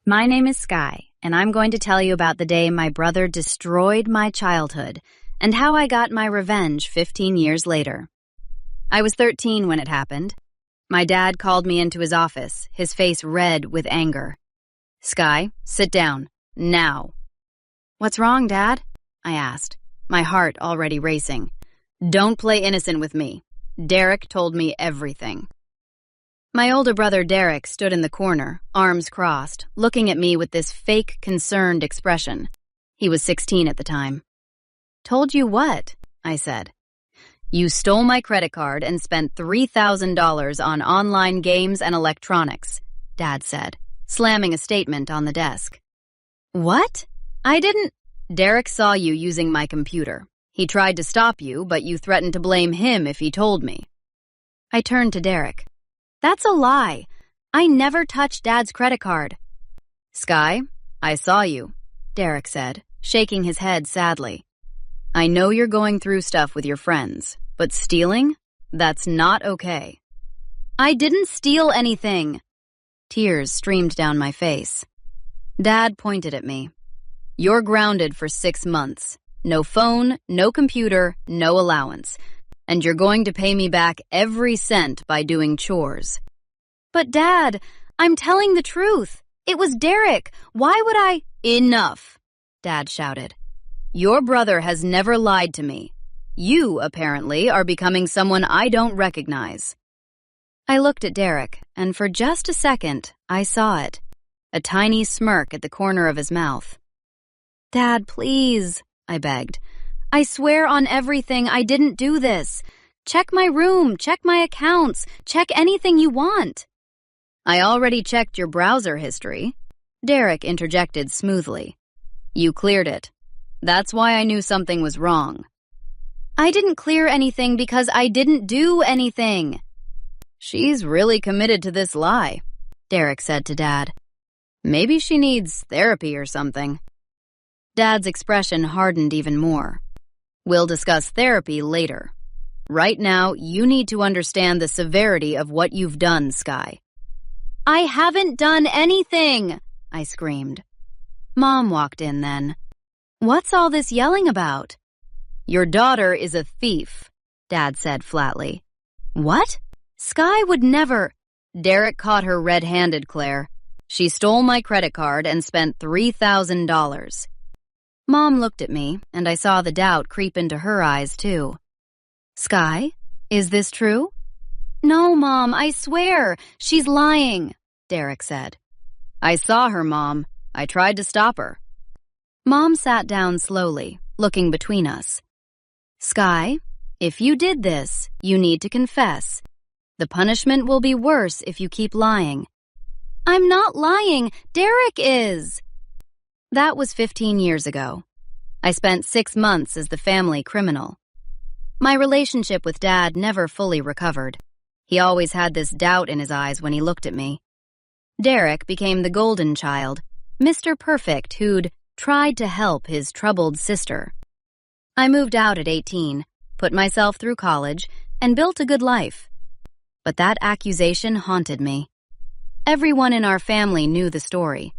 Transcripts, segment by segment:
My name is Sky, and I'm going to tell you about the day my brother destroyed my childhood and how I got my revenge 15 years later. I was 13 when it happened. My dad called me into his office, his face red with anger. "Sky, sit down. Now." "What's wrong, Dad?" I asked, my heart already racing. "Don't play innocent with me. Derek told me everything." My older brother Derek stood in the corner, arms crossed, looking at me with this fake, concerned expression. He was 16 at the time. "Told you what?" I said. "You stole my credit card and spent $3,000 on online games and electronics," Dad said, slamming a statement on the desk. "What? I didn't—" "Derek saw you using my computer. He tried to stop you, but you threatened to blame him if he told me." I turned to Derek. "That's a lie. I never touched Dad's credit card." "Sky, I saw you," Derek said, shaking his head sadly. "I know you're going through stuff with your friends, but stealing? That's not okay." "I didn't steal anything." Tears streamed down my face. Dad pointed at me. "You're grounded for 6 months. No phone, no computer, no allowance. And you're going to pay me back every cent by doing chores." "But Dad, I'm telling the truth. It was Derek. Why would I—" "Enough," Dad shouted. "Your brother has never lied to me. You, apparently, are becoming someone I don't recognize." I looked at Derek, and for just a second, I saw it. A tiny smirk at the corner of his mouth. "Dad, please," I begged. "I swear on everything I didn't do this. Check my room, check my accounts, check anything you want." "I already checked your browser history," Derek interjected smoothly. "You cleared it. That's why I knew something was wrong." "I didn't clear anything because I didn't do anything." "She's really committed to this lie," Derek said to Dad. "Maybe she needs therapy or something." Dad's expression hardened even more. "We'll discuss therapy later. Right now, you need to understand the severity of what you've done, Sky." "I haven't done anything!" I screamed. Mom walked in then. "What's all this yelling about?" "Your daughter is a thief," Dad said flatly. "What? Sky would never—" "Derek caught her red-handed, Claire. She stole my credit card and spent $3,000. Mom looked at me, and I saw the doubt creep into her eyes, too. "Sky, is this true?" "No, Mom, I swear. She's lying," Derek said. "I saw her, Mom. I tried to stop her." Mom sat down slowly, looking between us. "Sky, if you did this, you need to confess. The punishment will be worse if you keep lying." "I'm not lying. Derek is." That was 15 years ago. I spent 6 months as the family criminal. My relationship with Dad never fully recovered. He always had this doubt in his eyes when he looked at me. Derek became the golden child, Mr. Perfect, who'd tried to help his troubled sister. I moved out at 18, put myself through college, and built a good life. But that accusation haunted me. Everyone in our family knew the story.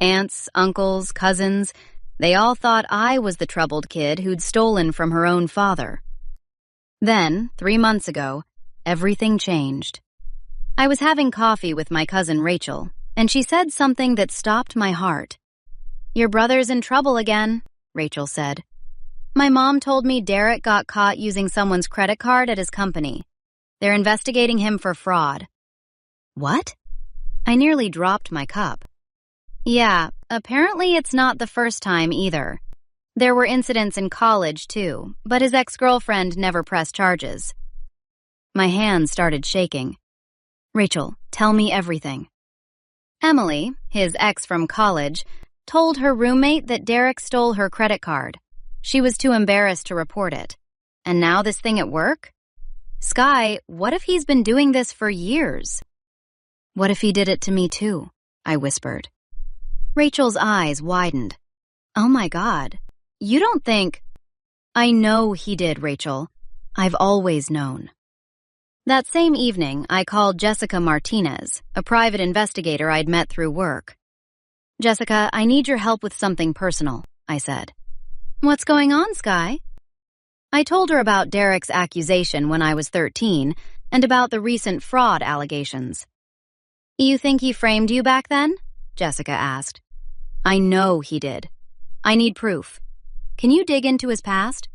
Aunts, uncles, cousins, they all thought I was the troubled kid who'd stolen from her own father. Then, 3 months ago, everything changed. I was having coffee with my cousin Rachel, and she said something that stopped my heart. "Your brother's in trouble again," Rachel said. "My mom told me Derek got caught using someone's credit card at his company. They're investigating him for fraud." "What?" I nearly dropped my cup. "Yeah, apparently it's not the first time either. There were incidents in college, too, but his ex-girlfriend never pressed charges." My hands started shaking. "Rachel, tell me everything." Emily, his ex from college, told her roommate that Derek stole her credit card. She was too embarrassed to report it. And now this thing at work? Sky, what if he's been doing this for years? "What if he did it to me too?" I whispered. Rachel's eyes widened. "Oh my God, you don't think—" "I know he did, Rachel. I've always known." That same evening, I called Jessica Martinez, a private investigator I'd met through work. Jessica, I need your help with something personal, I said. What's going on, Sky? I told her about Derek's accusation when I was 13 and about the recent fraud allegations. You think he framed you back then? Jessica asked. I know he did. I need proof. Can you dig into his past?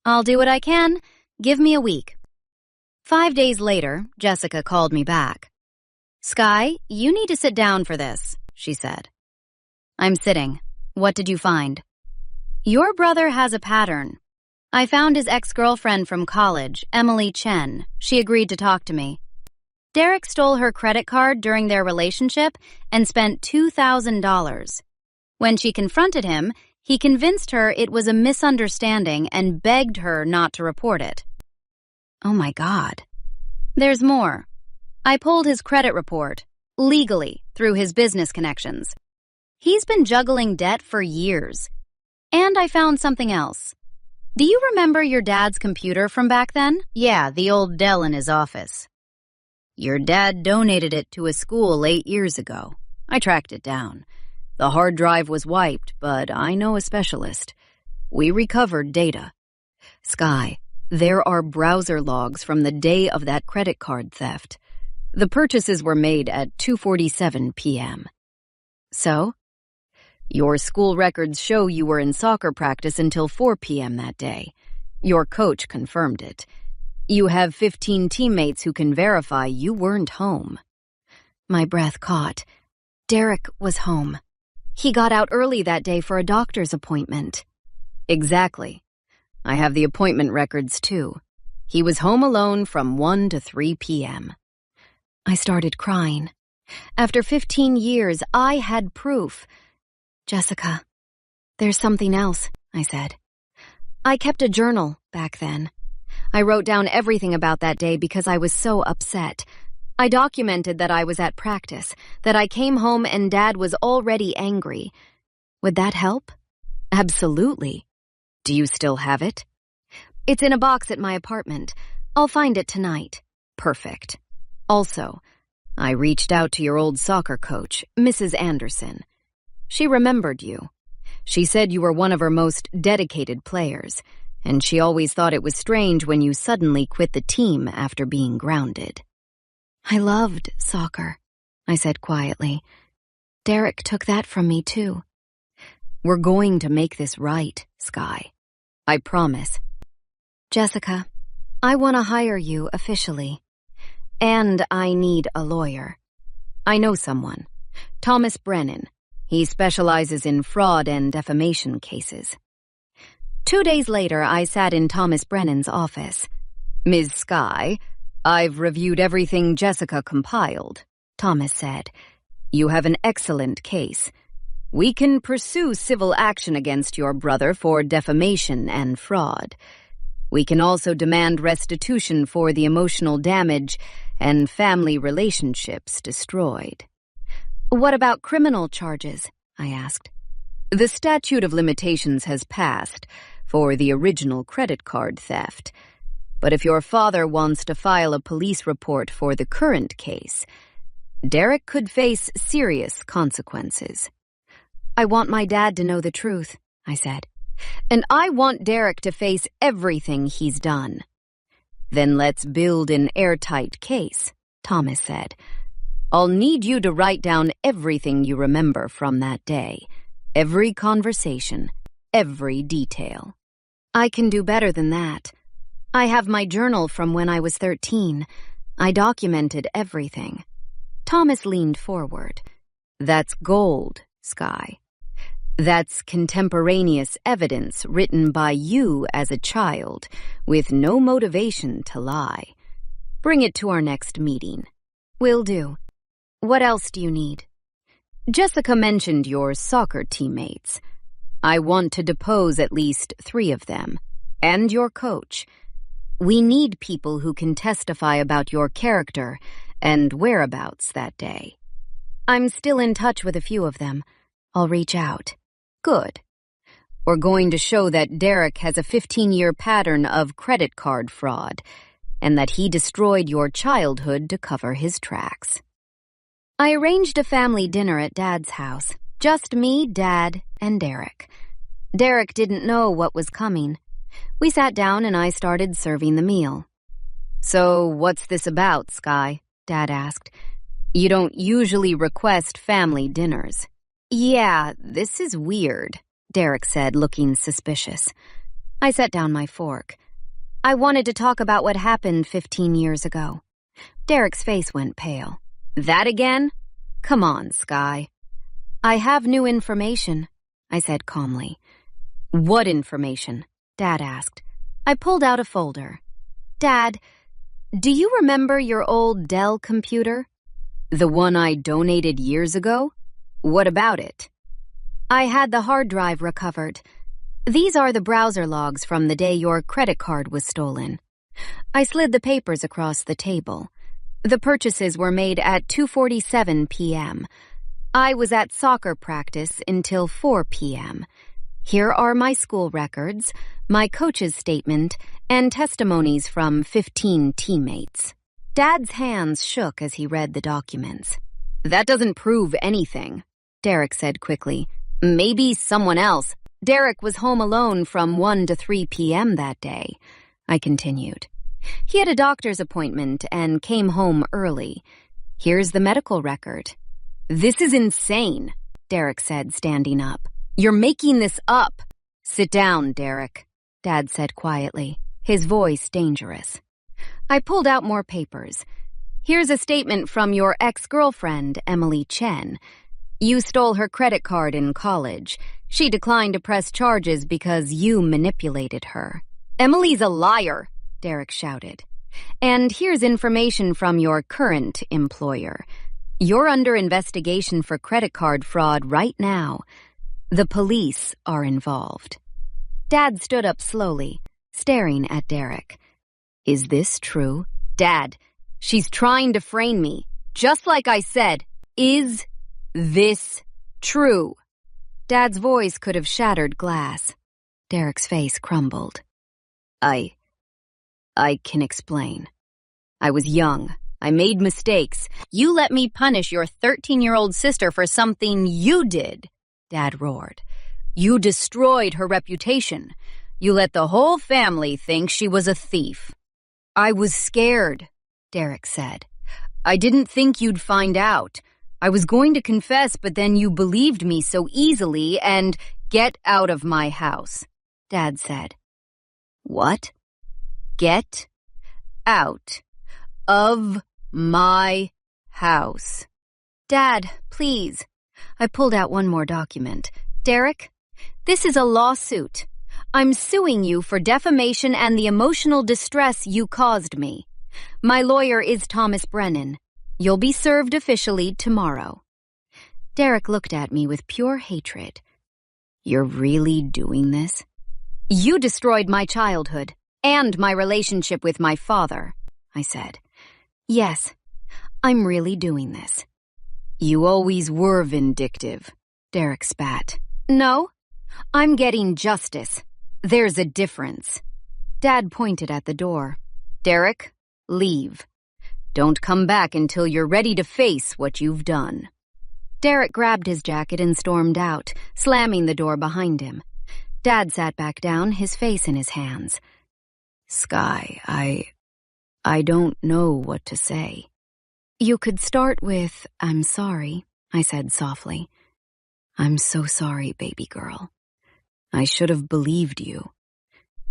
I'll do what I can. Give me a week. 5 days later, Jessica called me back. Sky, you need to sit down for this, she said. I'm sitting. What did you find? Your brother has a pattern. I found his ex-girlfriend from college, Emily Chen. She agreed to talk to me. Derek stole her credit card during their relationship and spent $2,000. When she confronted him, he convinced her it was a misunderstanding and begged her not to report it. Oh my God. There's more. I pulled his credit report, legally, through his business connections. He's been juggling debt for years. And I found something else. Do you remember your dad's computer from back then? Yeah, the old Dell in his office. Your dad donated it to a school 8 years ago. I tracked it down. The hard drive was wiped, but I know a specialist. We recovered data. Sky, there are browser logs from the day of that credit card theft. The purchases were made at 2:47 p.m. So? Your school records show you were in soccer practice until 4 p.m. that day. Your coach confirmed it. You have 15 teammates who can verify you weren't home. My breath caught. Derek was home. He got out early that day for a doctor's appointment. Exactly. I have the appointment records too. He was home alone from 1 to 3 p.m. I started crying. After 15 years, I had proof. Jessica, there's something else, I said. I kept a journal back then. I wrote down everything about that day because I was so upset. I documented that I was at practice, that I came home and Dad was already angry. Would that help? Absolutely. Do you still have it? It's in a box at my apartment. I'll find it tonight. Perfect. Also, I reached out to your old soccer coach, Mrs. Anderson. She remembered you. She said you were one of her most dedicated players, and she always thought it was strange when you suddenly quit the team after being grounded. I loved soccer, I said quietly. Derek took that from me too. We're going to make this right, Sky. I promise. Jessica, I want to hire you officially. And I need a lawyer. I know someone. Thomas Brennan. He specializes in fraud and defamation cases. 2 days later, I sat in Thomas Brennan's office. Ms. Sky, I've reviewed everything Jessica compiled, Thomas said. You have an excellent case. We can pursue civil action against your brother for defamation and fraud. We can also demand restitution for the emotional damage and family relationships destroyed. What about criminal charges? I asked. The statute of limitations has passed for the original credit card theft. But if your father wants to file a police report for the current case, Derek could face serious consequences. I want my dad to know the truth, I said. And I want Derek to face everything he's done. Then let's build an airtight case, Thomas said. I'll need you to write down everything you remember from that day. Every conversation, every detail. I can do better than that. I have my journal from when I was 13. I documented everything. Thomas leaned forward. That's gold, Sky. That's contemporaneous evidence written by you as a child, with no motivation to lie. Bring it to our next meeting. Will do. What else do you need? Jessica mentioned your soccer teammates. I want to depose at least 3 of them, and your coach. We need people who can testify about your character and whereabouts that day. I'm still in touch with a few of them. I'll reach out. Good. We're going to show that Derek has a 15-year pattern of credit card fraud, and that he destroyed your childhood to cover his tracks. I arranged a family dinner at Dad's house. Just me, Dad, and Derek. Derek didn't know what was coming. We sat down and I started serving the meal. "So, what's this about, Sky?" Dad asked. "You don't usually request family dinners." "Yeah, this is weird," Derek said, looking suspicious. I set down my fork. "I wanted to talk about what happened 15 years ago." Derek's face went pale. "That again? Come on, Sky." "I have new information," I said calmly. "What information?" Dad asked. I pulled out a folder. "Dad, do you remember your old Dell computer? The one I donated years ago? What about it?" "I had the hard drive recovered. These are the browser logs from the day your credit card was stolen." I slid the papers across the table. The purchases were made at 2:47 p.m. I was at soccer practice until 4 p.m. Here are my school records, my coach's statement, and testimonies from 15 teammates. Dad's hands shook as he read the documents. "That doesn't prove anything," Derek said quickly. "Maybe someone else." "Derek was home alone from 1 to 3 p.m. that day," I continued. "He had a doctor's appointment and came home early. Here's the medical record." "This is insane," Derek said, standing up. "You're making this up." "Sit down, Derek," Dad said quietly, his voice dangerous. I pulled out more papers. "Here's a statement from your ex-girlfriend, Emily Chen. You stole her credit card in college. She declined to press charges because you manipulated her." "Emily's a liar," Derek shouted. "And here's information from your current employer. You're under investigation for credit card fraud right now. The police are involved." Dad stood up slowly, staring at Derek. "Is this true?" "Dad, she's trying to frame me. Just like I said, is this true?" Dad's voice could have shattered glass. Derek's face crumbled. I can explain. I was young. I made mistakes. You let me punish your 13-year-old sister for something you did," Dad roared. "You destroyed her reputation. You let the whole family think she was a thief." "I was scared," Derek said. "I didn't think you'd find out. I was going to confess, but then you believed me so easily and get out of my house," Dad said. "What?" "Get out of my house." "Dad, please." I pulled out one more document. "Derek, this is a lawsuit. I'm suing you for defamation and the emotional distress you caused me. My lawyer is Thomas Brennan. You'll be served officially tomorrow." Derek looked at me with pure hatred. "You're really doing this?" "You destroyed my childhood and my relationship with my father," I said. "Yes, I'm really doing this." "You always were vindictive," Derek spat. "No, I'm getting justice. There's a difference." Dad pointed at the door. "Derek, leave. Don't come back until you're ready to face what you've done." Derek grabbed his jacket and stormed out, slamming the door behind him. Dad sat back down, his face in his hands. "Sky, I don't know what to say." "You could start with, 'I'm sorry,'" I said softly. "I'm so sorry, baby girl. I should have believed you.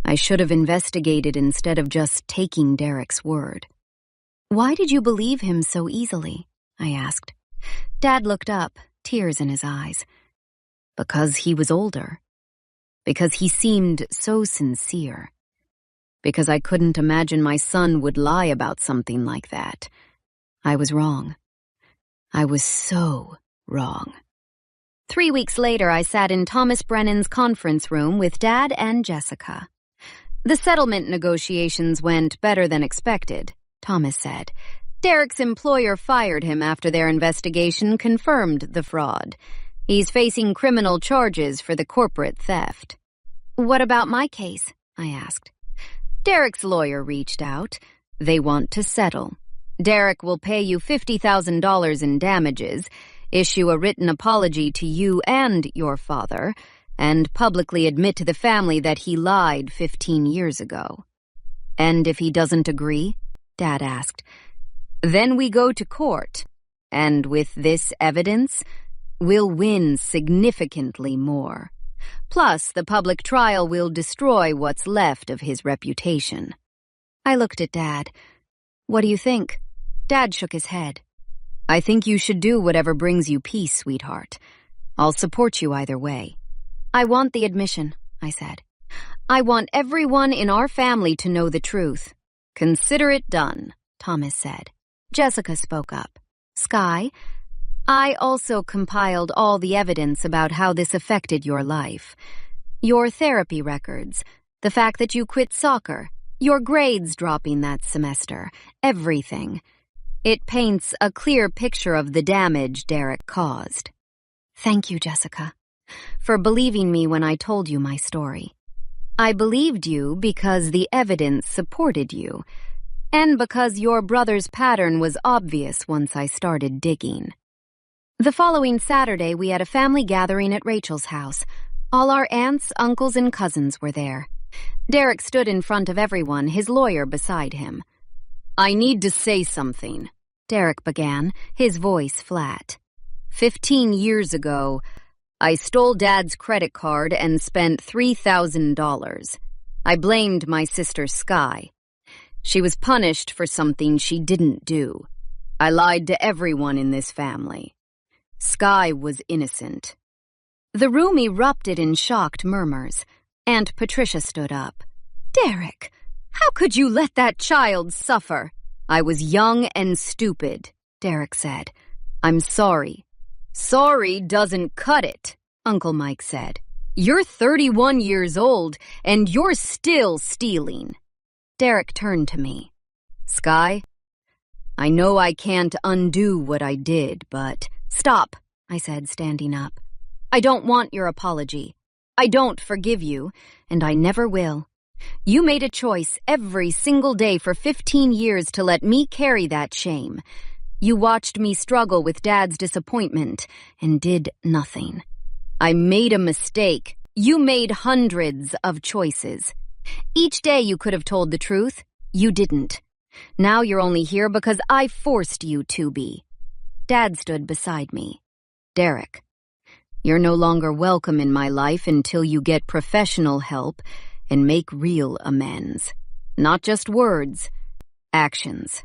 I should have investigated instead of just taking Derek's word." "Why did you believe him so easily?" I asked. Dad looked up, tears in his eyes. "Because he was older. Because he seemed so sincere. Because I couldn't imagine my son would lie about something like that. I was wrong. I was so wrong." 3 weeks later, I sat in Thomas Brennan's conference room with Dad and Jessica. "The settlement negotiations went better than expected," Thomas said. "Derek's employer fired him after their investigation confirmed the fraud. He's facing criminal charges for the corporate theft." "What about my case?" I asked. "Derek's lawyer reached out. They want to settle. Derek will pay you $50,000 in damages. issue a written apology to you and your father, and publicly admit to the family that he lied 15 years ago. And if he doesn't agree, Dad asked, then we go to court, and with this evidence, we'll win significantly more. Plus, the public trial will destroy what's left of his reputation. I looked at Dad. What do you think? Dad shook his head. I think you should do whatever brings you peace, sweetheart. I'll support you either way. I want the admission, I said. I want everyone in our family to know the truth. Consider it done, Thomas said. Jessica spoke up. Sky, I also compiled all the evidence about how this affected your life. Your therapy records, the fact that you quit soccer, your grades dropping that semester, everything. It paints a clear picture of the damage Derek caused. Thank you, Jessica, for believing me when I told you my story. I believed you because the evidence supported you, and because your brother's pattern was obvious once I started digging. The following Saturday, we had a family gathering at Rachel's house. All our aunts, uncles, and cousins were there. Derek stood in front of everyone, his lawyer beside him. I need to say something, Derek began, his voice flat. 15 years ago, I stole Dad's credit card and spent $3,000. I blamed my sister Sky. She was punished for something she didn't do. I lied to everyone in this family. Sky was innocent. The room erupted in shocked murmurs. Aunt Patricia stood up. Derek, how could you let that child suffer? I was young and stupid, Derek said. I'm sorry. Sorry doesn't cut it, Uncle Mike said. You're 31 years old, and you're still stealing. Derek turned to me. Sky, I know I can't undo what I did, but... Stop, I said, standing up. I don't want your apology. I don't forgive you, and I never will. You made a choice every single day for 15 years to let me carry that shame. You watched me struggle with Dad's disappointment and did nothing. I made a mistake. You made hundreds of choices. Each day you could have told the truth. You didn't. Now you're only here because I forced you to be. Dad stood beside me. Derek, you're no longer welcome in my life until you get professional help and make real amends. Not just words, actions.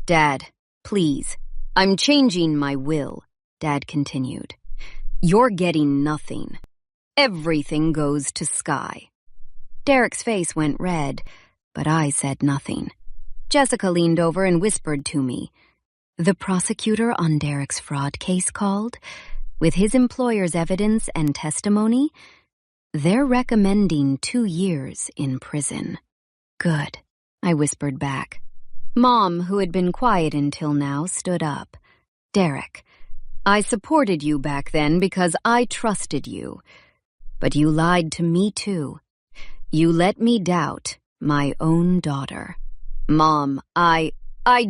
Dad, please. I'm changing my will, Dad continued. You're getting nothing. Everything goes to Sky. Derek's face went red, but I said nothing. Jessica leaned over and whispered to me. The prosecutor on Derek's fraud case called. With his employer's evidence and testimony, they're recommending 2 years in prison. Good, I whispered back. Mom, who had been quiet until now, stood up. Derek, I supported you back then because I trusted you. But you lied to me too. You let me doubt my own daughter. Mom, I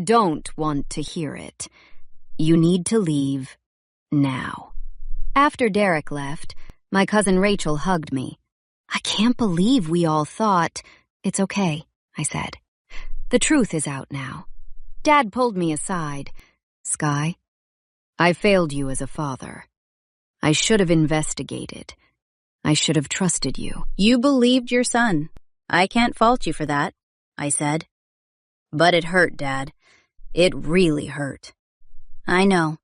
don't want to hear it. You need to leave now. After Derek left, my cousin Rachel hugged me. I can't believe we all thought... It's okay, I said. The truth is out now. Dad pulled me aside. Sky, I failed you as a father. I should have investigated. I should have trusted you. You believed your son. I can't fault you for that, I said. But it hurt, Dad. It really hurt. I know.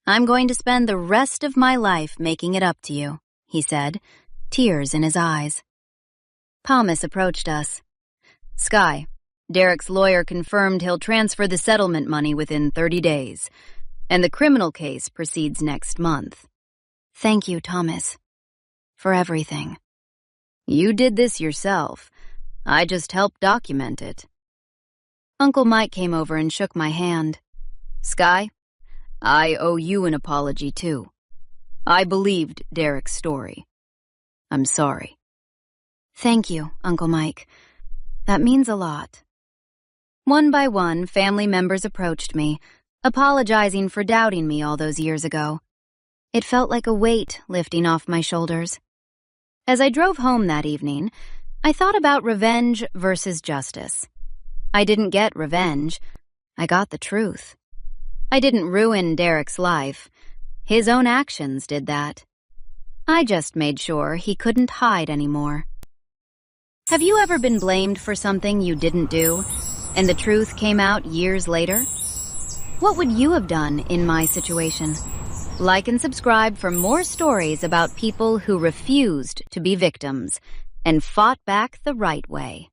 I'm going to spend the rest of my life making it up to you, he said, tears in his eyes. Thomas approached us. Sky, Derek's lawyer confirmed he'll transfer the settlement money within 30 days, and the criminal case proceeds next month. Thank you, Thomas, for everything. You did this yourself. I just helped document it. Uncle Mike came over and shook my hand. Sky, I owe you an apology, too. I believed Derek's story. I'm sorry. Thank you, Uncle Mike. That means a lot. One by one, family members approached me, apologizing for doubting me all those years ago. It felt like a weight lifting off my shoulders. As I drove home that evening, I thought about revenge versus justice. I didn't get revenge. I got the truth. I didn't ruin Derek's life. His own actions did that. I just made sure he couldn't hide anymore. Have you ever been blamed for something you didn't do, and the truth came out years later? What would you have done in my situation? Like and subscribe for more stories about people who refused to be victims and fought back the right way.